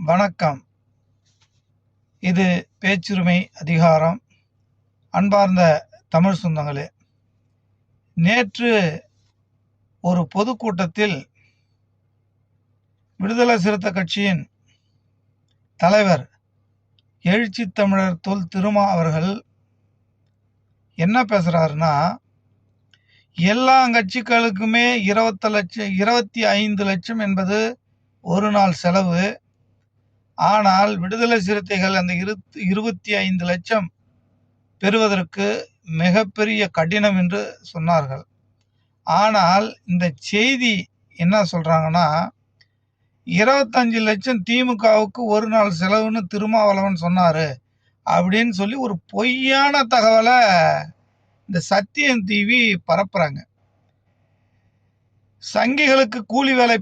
வணக்கம். இது பேச்சுரிமை அதிகாரம். அன்பார்ந்த தமிழ் சொந்தங்களே, நேற்று ஒரு பொதுக்கூட்டத்தில் விடுதலை சிறுத்தை கட்சியின் தலைவர் எழுச்சி தமிழர் தொல் திருமா அவர்கள் என்ன பேசுறாருன்னா, எல்லா கட்சிகளுக்குமே 25 லட்சம் என்பது ஒரு நாள் செலவு. ஆனால் விடுதலை சிறுத்தைகள் அந்த 25 லட்சம் பெறுவதற்கு மிகப்பெரிய கடினம் என்று சொன்னார்கள். ஆனால் இந்த செய்தி என்ன சொல்றாங்கன்னா, 25 லட்சம் திமுகவுக்கு ஒரு நாள் செலவுன்னு திருமாவளவன் சொன்னாரு அப்படின்னு சொல்லி ஒரு பொய்யான தகவலை இந்த சத்தியம் டிவி பரப்புறாங்க. சங்கிகளுக்கு கூலி வேலை